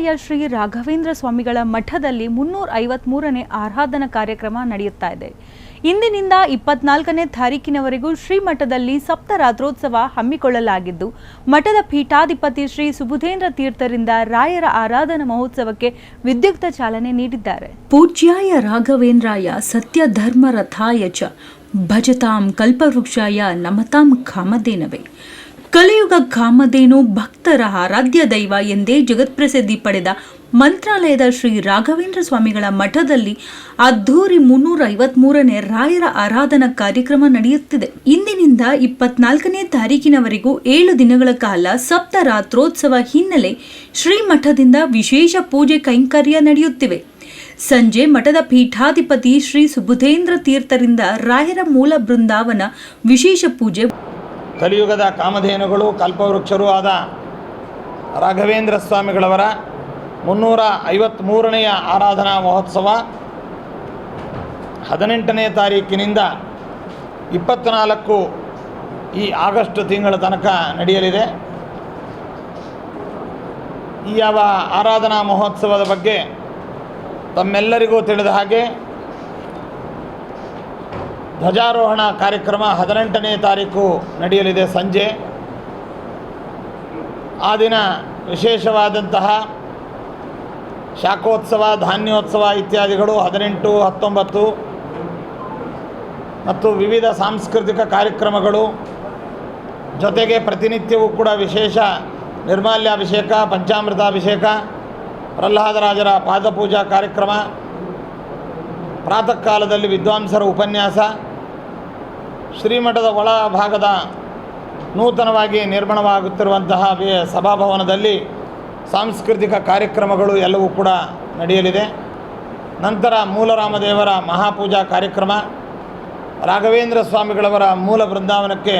ಪೂಜ್ಯಾಯ ಶ್ರೀ ರಾಘವೇಂದ್ರ ಸ್ವಾಮಿಗಳ ಮಠದಲ್ಲಿ 353ನೇ ಆರಾಧನಾ ಕಾರ್ಯಕ್ರಮ ನಡೆಯುತ್ತಾ ಇದೆ. ಇಂದಿನಿಂದ 24ನೇ ತಾರೀಕಿನವರೆಗೂ ಶ್ರೀಮಠದಲ್ಲಿ ಸಪ್ತರಾತ್ರೋತ್ಸವ ಹಮ್ಮಿಕೊಳ್ಳಲಾಗಿದ್ದು, ಮಠದ ಪೀಠಾಧಿಪತಿ ಶ್ರೀ ಸುಬುಧೇಂದ್ರ ತೀರ್ಥರಿಂದ ರಾಯರ ಆರಾಧನಾ ಮಹೋತ್ಸವಕ್ಕೆ ವಿದ್ಯುಕ್ತ ಚಾಲನೆ ನೀಡಿದ್ದಾರೆ. ಪೂಜ್ಯಾಯ ರಾಘವೇಂದ್ರಾಯ ಸತ್ಯ ಧರ್ಮ ರಥಾಯ ಚ ಭಜತಾಂ ಕಲ್ಪವೃಕ್ಷಾಯ ನಮತಾಂ ಕಾಮಧೇನವೇ. ಕಲಿಯುಗ ಕಾಮಧೇನು ಭಕ್ತರ ಆರಾಧ್ಯ ದೈವ ಎಂದೇ ಜಗತ್ಪ್ರಸಿದ್ಧಿ ಪಡೆದ ಮಂತ್ರಾಲಯದ ಶ್ರೀ ರಾಘವೇಂದ್ರ ಸ್ವಾಮಿಗಳ ಮಠದಲ್ಲಿ ಅದ್ಧೂರಿ 353ನೇ ರಾಯರ ಆರಾಧನಾ ಕಾರ್ಯಕ್ರಮ ನಡೆಯುತ್ತಿದೆ. ಇಂದಿನಿಂದ 24ನೇ ತಾರೀಕಿನವರೆಗೂ 7 ದಿನಗಳ ಕಾಲ ಸಪ್ತರಾತ್ರೋತ್ಸವ ಹಿನ್ನೆಲೆ ಶ್ರೀಮಠದಿಂದ ವಿಶೇಷ ಪೂಜೆ ಕೈಂಕರ್ಯ ನಡೆಯುತ್ತಿವೆ. ಸಂಜೆ ಮಠದ ಪೀಠಾಧಿಪತಿ ಶ್ರೀ ಸುಬುಧೇಂದ್ರ ತೀರ್ಥರಿಂದ ರಾಯರ ಮೂಲ ಬೃಂದಾವನ ವಿಶೇಷ ಪೂಜೆ. ಕಲಿಯುಗದ ಕಾಮಧೇನುಗಳು ಕಲ್ಪವೃಕ್ಷರೂ ಆದ ರಾಘವೇಂದ್ರ ಸ್ವಾಮಿಗಳವರ 353ನೇ ಆರಾಧನಾ ಮಹೋತ್ಸವ 18ನೇ ತಾರೀಕಿನಿಂದ 24 ಈ ಆಗಸ್ಟ್ ತಿಂಗಳ ತನಕ ನಡೆಯಲಿದೆ. ಈ ಯಾವ ಆರಾಧನಾ ಮಹೋತ್ಸವದ ಬಗ್ಗೆ ತಮ್ಮೆಲ್ಲರಿಗೂ ತಿಳಿದ ಹಾಗೆ ಧ್ವಜಾರೋಹಣ ಕಾರ್ಯಕ್ರಮ 18ನೇ ತಾರೀಕು ನಡೆಯಲಿದೆ ಸಂಜೆ. ಆ ದಿನ ವಿಶೇಷವಾದಂತಹ ಶಾಖೋತ್ಸವ, ಧಾನ್ಯೋತ್ಸವ ಇತ್ಯಾದಿಗಳು 18, 19 ಮತ್ತು ವಿವಿಧ ಸಾಂಸ್ಕೃತಿಕ ಕಾರ್ಯಕ್ರಮಗಳು, ಜೊತೆಗೆ ಪ್ರತಿನಿತ್ಯವೂ ಕೂಡ ವಿಶೇಷ ನಿರ್ಮಾಲ್ಯಾಭಿಷೇಕ, ಪಂಚಾಮೃತಾಭಿಷೇಕ, ಪ್ರಹ್ಲಾದರಾಜರ ಪಾದಪೂಜಾ ಕಾರ್ಯಕ್ರಮ, ಪ್ರಾತಃ ಕಾಲದಲ್ಲಿ ವಿದ್ವಾಂಸರ ಉಪನ್ಯಾಸ, ಶ್ರೀಮಠದ ಒಳ ಭಾಗದ ನೂತನವಾಗಿ ನಿರ್ಮಾಣವಾಗುತ್ತಿರುವಂತಹ ಸಭಾಭವನದಲ್ಲಿ ಸಾಂಸ್ಕೃತಿಕ ಕಾರ್ಯಕ್ರಮಗಳು ಎಲ್ಲವೂ ಕೂಡ ನಡೆಯಲಿದೆ. ನಂತರ ಮೂಲರಾಮದೇವರ ಮಹಾಪೂಜಾ ಕಾರ್ಯಕ್ರಮ, ರಾಘವೇಂದ್ರ ಸ್ವಾಮಿಗಳವರ ಮೂಲ ಬೃಂದಾವನಕ್ಕೆ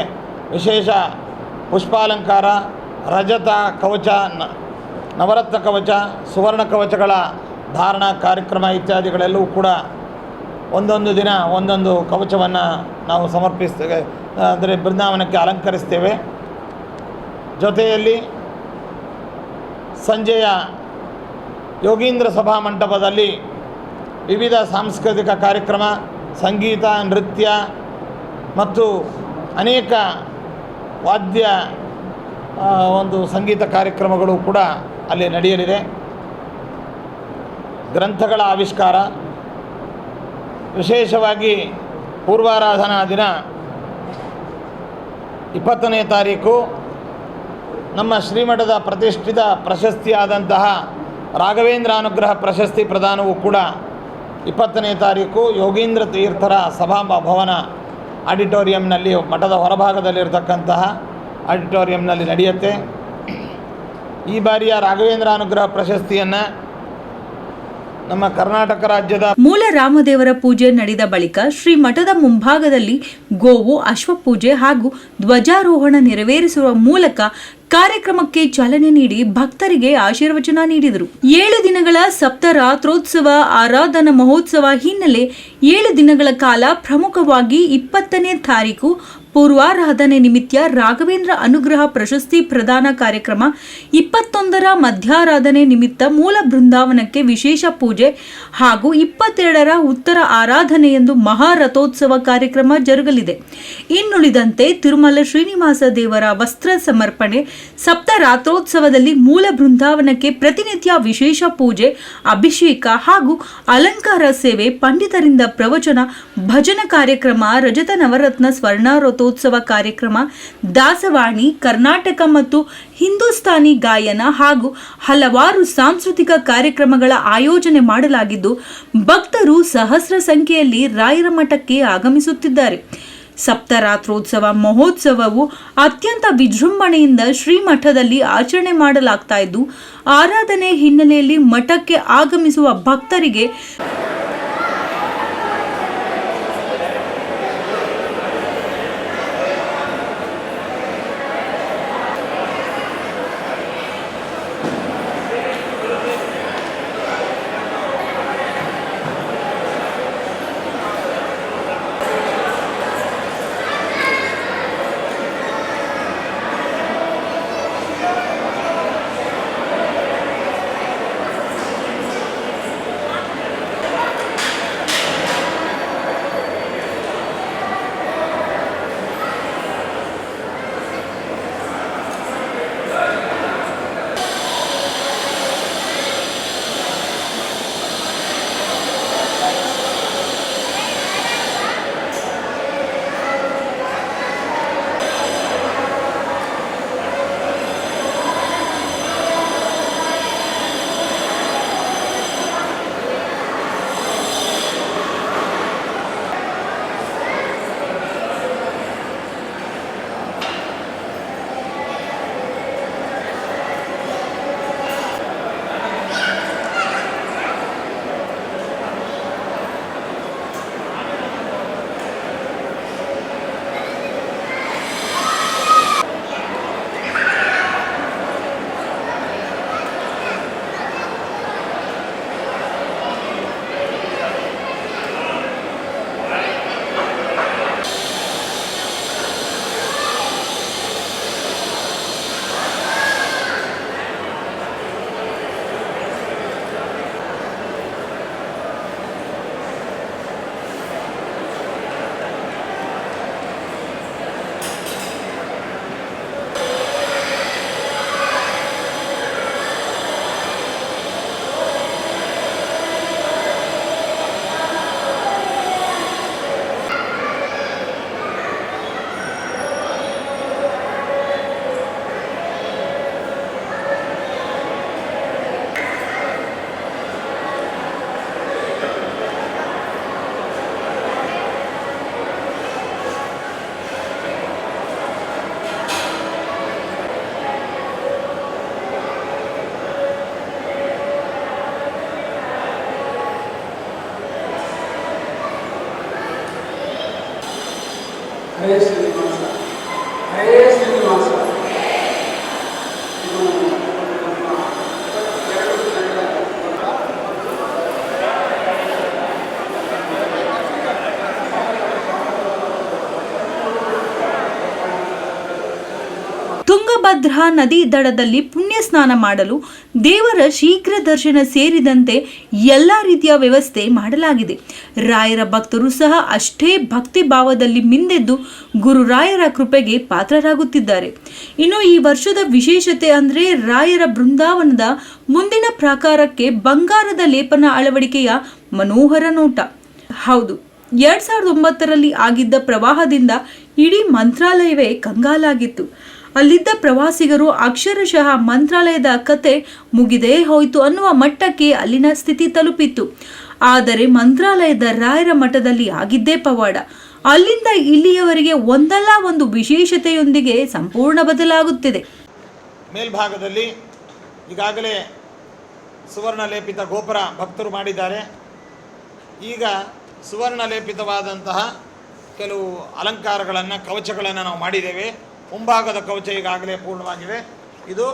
ವಿಶೇಷ ಪುಷ್ಪಾಲಂಕಾರ, ರಜತ ಕವಚ, ನವರತ್ನ ಕವಚ, ಸುವರ್ಣ ಕವಚಗಳ ಧಾರಣ ಕಾರ್ಯಕ್ರಮ ಇತ್ಯಾದಿಗಳೆಲ್ಲವೂ ಕೂಡ ಒಂದೊಂದು ದಿನ ಒಂದೊಂದು ಕವಚವನ್ನು ನಾವು ಸಮರ್ಪಿಸ್ತೇವೆ, ಅಂದರೆ ಬೃಂದಾವನಕ್ಕೆ ಅಲಂಕರಿಸ್ತೇವೆ. ಜೊತೆಯಲ್ಲಿ ಸಂಜೆಯ ಯೋಗೀಂದ್ರ ಸಭಾ ಮಂಟಪದಲ್ಲಿ ವಿವಿಧ ಸಾಂಸ್ಕೃತಿಕ ಕಾರ್ಯಕ್ರಮ, ಸಂಗೀತ, ನೃತ್ಯ ಮತ್ತು ಅನೇಕ ವಾದ್ಯ ಸಂಗೀತ ಕಾರ್ಯಕ್ರಮಗಳು ಕೂಡ ಅಲ್ಲಿ ನಡೆಯಲಿದೆ. ಗ್ರಂಥಗಳ ಆವಿಷ್ಕಾರ, ವಿಶೇಷವಾಗಿ ಪೂರ್ವಾರಾಧನಾ ದಿನ 20ನೇ ತಾರೀಕು ನಮ್ಮ ಶ್ರೀಮಠದ ಪ್ರತಿಷ್ಠಿತ ಪ್ರಶಸ್ತಿಯಾದಂತಹ ರಾಘವೇಂದ್ರ ಅನುಗ್ರಹ ಪ್ರಶಸ್ತಿ ಪ್ರದಾನವೂ ಕೂಡ 20ನೇ ತಾರೀಕು ಯೋಗೀಂದ್ರ ತೀರ್ಥರ ಸಭಾಭವನ ಆಡಿಟೋರಿಯಂನಲ್ಲಿ, ಮಠದ ಹೊರಭಾಗದಲ್ಲಿರ್ತಕ್ಕಂತಹ ಆಡಿಟೋರಿಯಂನಲ್ಲಿ ನಡೆಯುತ್ತೆ. ಈ ಬಾರಿಯ ರಾಘವೇಂದ್ರ ಅನುಗ್ರಹ ಪ್ರಶಸ್ತಿಯನ್ನು ನಮ್ಮ ಕರ್ನಾಟಕ ರಾಜ್ಯದ ಮೂಲ ರಾಮದೇವರ ಪೂಜೆ ನಡೆದ ಬಳಿಕ ಶ್ರೀ ಮಠದ ಮುಂಭಾಗದಲ್ಲಿ ಗೋವು, ಅಶ್ವಪೂಜೆ ಹಾಗೂ ಧ್ವಜಾರೋಹಣ ನೆರವೇರಿಸುವ ಮೂಲಕ ಕಾರ್ಯಕ್ರಮಕ್ಕೆ ಚಾಲನೆ ನೀಡಿ ಭಕ್ತರಿಗೆ ಆಶೀರ್ವಚನ ನೀಡಿದರು. 7 ದಿನಗಳ ಸಪ್ತರಾತ್ರೋತ್ಸವ ಆರಾಧನಾ ಮಹೋತ್ಸವ ಹಿನ್ನೆಲೆ 7 ದಿನಗಳ ಕಾಲ ಪ್ರಮುಖವಾಗಿ 20ನೇ ತಾರೀಕು ಪೂರ್ವಾರಾಧನೆ ನಿಮಿತ್ತ ರಾಘವೇಂದ್ರ ಅನುಗ್ರಹ ಪ್ರಶಸ್ತಿ ಪ್ರದಾನ ಕಾರ್ಯಕ್ರಮ, 21ರ ಮಧ್ಯಾರಾಧನೆ ನಿಮಿತ್ತ ಮೂಲ ಬೃಂದಾವನಕ್ಕೆ ವಿಶೇಷ ಪೂಜೆ ಹಾಗೂ 22ರ ಉತ್ತರ ಆರಾಧನೆಯಂದು ಮಹಾರಥೋತ್ಸವ ಕಾರ್ಯಕ್ರಮ ಜರುಗಲಿದೆ. ಇನ್ನುಳಿದಂತೆ ತಿರುಮಲ ಶ್ರೀನಿವಾಸ ದೇವರ ವಸ್ತ್ರ ಸಮರ್ಪಣೆ, ಸಪ್ತರಾತ್ರೋತ್ಸವದಲ್ಲಿ ಮೂಲ ಬೃಂದಾವನಕ್ಕೆ ಪ್ರತಿನಿತ್ಯ ವಿಶೇಷ ಪೂಜೆ, ಅಭಿಷೇಕ ಹಾಗೂ ಅಲಂಕಾರ ಸೇವೆ, ಪಂಡಿತರಿಂದ ಪ್ರವಚನ, ಭಜನ ಕಾರ್ಯಕ್ರಮ, ರಜತ ನವರತ್ನ ಸ್ವರ್ಣಾರೋತ್ಸವ ಕಾರ್ಯಕ್ರಮ, ದಾಸವಾಣಿ, ಕರ್ನಾಟಕ ಮತ್ತು ಹಿಂದೂಸ್ತಾನಿ ಗಾಯನ ಹಾಗೂ ಹಲವಾರು ಸಾಂಸ್ಕೃತಿಕ ಕಾರ್ಯಕ್ರಮಗಳ ಆಯೋಜನೆ ಮಾಡಲಾಗಿದ್ದು, ಭಕ್ತರು ಸಹಸ್ರ ಸಂಖ್ಯೆಯಲ್ಲಿ ರಾಯರ ಮಠಕ್ಕೆ ಆಗಮಿಸುತ್ತಿದ್ದಾರೆ. ಸಪ್ತರಾತ್ರೋತ್ಸವ ಮಹೋತ್ಸವವು ಅತ್ಯಂತ ವಿಜೃಂಭಣೆಯಿಂದ ಶ್ರೀಮಠದಲ್ಲಿ ಆಚರಣೆ ಮಾಡಲಾಗ್ತಾ ಇದ್ದು, ಆರಾಧನೆ ಹಿನ್ನೆಲೆಯಲ್ಲಿ ಮಠಕ್ಕೆ ಆಗಮಿಸುವ ಭಕ್ತರಿಗೆ ಹರೇ ಶ್ರೀನಿವಾಸ ಹರೇ ಶ್ರೀನಿವಾಸ. ತುಂಗಭದ್ರಾ ನದಿ ದಡದಲ್ಲಿ ಪುಣ್ಯ ಸ್ನಾನ ಮಾಡಲು ದೇವರ ಶೀಘ್ರ ದರ್ಶನ ಸೇರಿದಂತೆ ಎಲ್ಲ ರೀತಿಯ ವ್ಯವಸ್ಥೆ ಮಾಡಲಾಗಿದೆ. ರಾಯರ ಭಕ್ತರು ಸಹ ಅಷ್ಟೇ ಭಕ್ತಿ ಭಾವದಲ್ಲಿ ಮಿಂದೆದ್ದು ಗುರುರಾಯರ ಕೃಪೆಗೆ ಪಾತ್ರರಾಗುತ್ತಿದ್ದಾರೆ. ಇನ್ನು ಈ ವರ್ಷದ ವಿಶೇಷತೆ ಅಂದ್ರೆ ರಾಯರ ಬೃಂದಾವನದ ಮುಂದಿನ ಪ್ರಾಕಾರಕ್ಕೆ ಬಂಗಾರದ ಲೇಪನ ಅಳವಡಿಕೆಯ ಮನೋಹರ ನೋಟ. ಹೌದು, 2009ರಲ್ಲಿ ಆಗಿದ್ದ ಪ್ರವಾಹದಿಂದ ಇಡೀ ಮಂತ್ರಾಲಯವೇ ಕಂಗಾಲಾಗಿತ್ತು. ಅಲ್ಲಿದ್ದ ಪ್ರವಾಸಿಗರು ಅಕ್ಷರಶಃ ಮಂತ್ರಾಲಯದ ಕತೆ ಮುಗಿದೇ ಹೋಯಿತು ಅನ್ನುವ ಮಟ್ಟಕ್ಕೆ ಅಲ್ಲಿನ ಸ್ಥಿತಿ ತಲುಪಿತ್ತು. ಆದರೆ ಮಂತ್ರಾಲಯದ ರಾಯರ ಮಠದಲ್ಲಿ ಆಗಿದ್ದೇ ಪವಾಡ. ಅಲ್ಲಿಂದ ಇಲ್ಲಿಯವರೆಗೆ ಒಂದಲ್ಲ ಒಂದು ವಿಶೇಷತೆಯೊಂದಿಗೆ ಸಂಪೂರ್ಣ ಬದಲಾಗುತ್ತಿದೆ. ಮೇಲ್ಭಾಗದಲ್ಲಿ ಈಗಾಗಲೇ ಸುವರ್ಣ ಲೇಪಿತ ಗೋಪುರ ಭಕ್ತರು ಮಾಡಿದ್ದಾರೆ. ಈಗ ಸುವರ್ಣ ಲೇಪಿತವಾದಂತಹ ಕೆಲವು ಅಲಂಕಾರಗಳನ್ನು, ಕವಚಗಳನ್ನು ನಾವು ಮಾಡಿದ್ದೇವೆ. ಮುಂಭಾಗದ ಕವಚ ಈಗಾಗಲೇ ಪೂರ್ಣವಾಗಿವೆ. ಇದು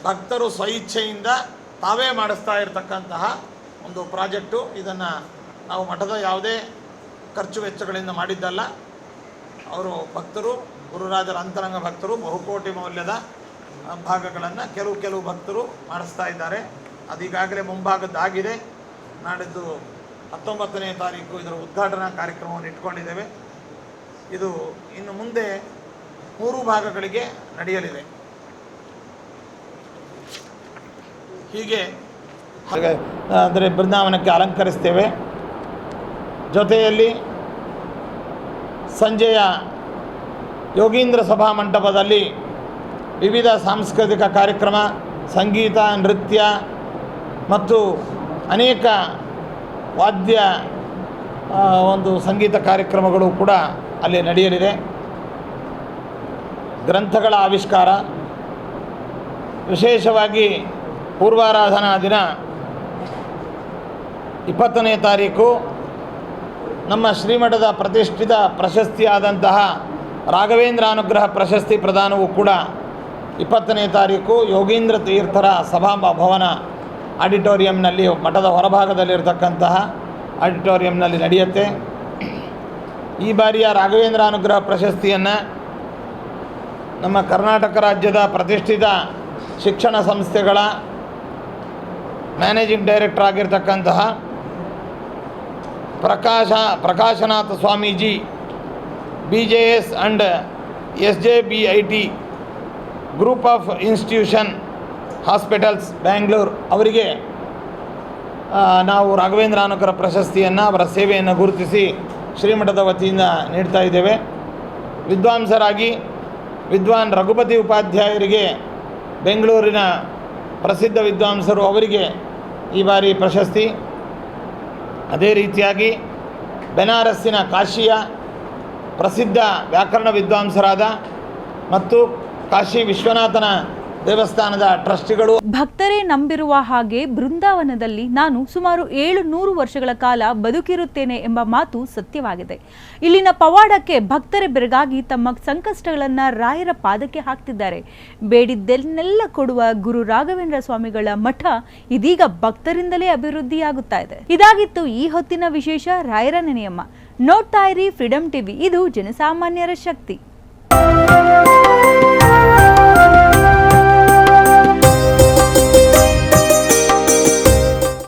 ಭಕ್ತರು ಸ್ವಇಚ್ಛೆಯಿಂದ ತಾವೇ ಮಾಡಿಸ್ತಾ ಇರತಕ್ಕಂತಹ ಒಂದು ಪ್ರಾಜೆಕ್ಟು. ಇದನ್ನು ನಾವು ಮಠದ ಯಾವುದೇ ಖರ್ಚು ವೆಚ್ಚಗಳಿಂದ ಮಾಡಿದ್ದಲ್ಲ. ಅವರು ಭಕ್ತರು, ಗುರುರಾಜರ ಅಂತರಂಗ ಭಕ್ತರು, ಬಹುಕೋಟಿ ಮೌಲ್ಯದ ಭಾಗಗಳನ್ನು ಕೆಲವು ಭಕ್ತರು ಮಾಡಿಸ್ತಾ ಇದ್ದಾರೆ. ಅದೀಗಾಗಲೇ ಮುಂಭಾಗದ್ದಾಗಿದೆ. ನಾಡಿದ್ದು 19ನೇ ತಾರೀಕು ಇದರ ಉದ್ಘಾಟನಾ ಕಾರ್ಯಕ್ರಮವನ್ನು ಇಟ್ಕೊಂಡಿದ್ದೇವೆ. ಇದು ಇನ್ನು ಮುಂದೆ 3 ಭಾಗಗಳಿಗೆ ನಡೆಯಲಿದೆ. ಹೀಗೆ ಅಂದರೆ ಬೃಂದಾವನಕ್ಕೆ ಅಲಂಕರಿಸ್ತೇವೆ. ಜೊತೆಯಲ್ಲಿ ಸಂಜೆಯ ಯೋಗೀಂದ್ರ ಸಭಾ ಮಂಟಪದಲ್ಲಿ ವಿವಿಧ ಸಾಂಸ್ಕೃತಿಕ ಕಾರ್ಯಕ್ರಮ, ಸಂಗೀತ, ನೃತ್ಯ ಮತ್ತು ಅನೇಕ ವಾದ್ಯ ಒಂದು ಸಂಗೀತ ಕಾರ್ಯಕ್ರಮಗಳು ಕೂಡ ಅಲ್ಲಿ ನಡೆಯಲಿದೆ. ಗ್ರಂಥಗಳ ಆವಿಷ್ಕಾರ, ವಿಶೇಷವಾಗಿ ಪೂರ್ವಾರಾಧನಾ ದಿನ 20ನೇ ತಾರೀಕು ನಮ್ಮ ಶ್ರೀಮಠದ ಪ್ರತಿಷ್ಠಿತ ಪ್ರಶಸ್ತಿಯಾದಂತಹ ರಾಘವೇಂದ್ರ ಅನುಗ್ರಹ ಪ್ರಶಸ್ತಿ ಪ್ರದಾನವೂ ಕೂಡ 20ನೇ ತಾರೀಕು ಯೋಗೀಂದ್ರ ತೀರ್ಥರ ಸಭಾಭವನ ಆಡಿಟೋರಿಯಂನಲ್ಲಿ, ಮಠದ ಹೊರಭಾಗದಲ್ಲಿರತಕ್ಕಂತಹ ಆಡಿಟೋರಿಯಂನಲ್ಲಿ ನಡೆಯುತ್ತೆ. ಈ ಬಾರಿಯ ರಾಘವೇಂದ್ರ ಅನುಗ್ರಹ ಪ್ರಶಸ್ತಿಯನ್ನು ನಮ್ಮ ಕರ್ನಾಟಕ ರಾಜ್ಯದ ಪ್ರತಿಷ್ಠಿತ ಶಿಕ್ಷಣ ಸಂಸ್ಥೆಗಳ ಮ್ಯಾನೇಜಿಂಗ್ ಡೈರೆಕ್ಟರ್ ಆಗಿರ್ತಕ್ಕಂತಹ Prakashanatha Swamiji, BJS and SJBIT group of institution hospitals Bangalore ಅವರಿಗೆ ನಾವು ರಾಘವೇಂದ್ರ ಅನುಗ್ರಹ ಪ್ರಶಸ್ತಿಯನ್ನು, ಅವರ ಸೇವೆಯನ್ನು ಗುರುತಿಸಿ ಶ್ರೀಮಠದ ವತಿಯಿಂದ ನೀಡ್ತಾ ಇದ್ದೇವೆ. ವಿದ್ವಾಂಸರಾಗಿ ವಿದ್ವಾನ್ ರಘುಪತಿ ಉಪಾಧ್ಯಾಯರಿಗೆ, ಬೆಂಗಳೂರಿನ ಪ್ರಸಿದ್ಧ ವಿದ್ವಾಂಸರು, ಅವರಿಗೆ ಈ ಬಾರಿ ಪ್ರಶಸ್ತಿ. ಅದೇ ರೀತಿಯಾಗಿ ಬೆನಾರಸ್ಸಿನ ಕಾಶಿಯ ಪ್ರಸಿದ್ಧ ವ್ಯಾಕರಣ ವಿದ್ವಾಂಸರಾದ ಮತ್ತು ಕಾಶಿ ವಿಶ್ವನಾಥನ ದೇವಸ್ಥಾನದ ಟ್ರಸ್ಟಿಗಳು. ಭಕ್ತರೇ ನಂಬಿರುವ ಹಾಗೆ ಬೃಂದಾವನದಲ್ಲಿ ನಾನು ಸುಮಾರು 700 ವರ್ಷಗಳ ಕಾಲ ಬದುಕಿರುತ್ತೇನೆ ಎಂಬ ಮಾತು ಸತ್ಯವಾಗಿದೆ. ಇಲ್ಲಿನ ಪವಾಡಕ್ಕೆ ಭಕ್ತರೇ ಬೆರಗಾಗಿ ತಮ್ಮ ಸಂಕಷ್ಟಗಳನ್ನು ರಾಯರ ಪಾದಕ್ಕೆ ಹಾಕ್ತಿದ್ದಾರೆ. ಬೇಡಿದ್ದೆನ್ನೆಲ್ಲ ಕೊಡುವ ಗುರು ರಾಘವೇಂದ್ರ ಸ್ವಾಮಿಗಳ ಮಠ ಇದೀಗ ಭಕ್ತರಿಂದಲೇ ಅಭಿವೃದ್ಧಿಯಾಗುತ್ತಾ ಇದೆ. ಇದಾಗಿತ್ತು ಈ ಹೊತ್ತಿನ ವಿಶೇಷ. ರಾಯರ ನೆನೆಯಮ್ಮ. ನೋಡ್ತಾ ಇರಿ ಫ್ರೀಡಂ ಟಿವಿ, ಇದು ಜನಸಾಮಾನ್ಯರ ಶಕ್ತಿ.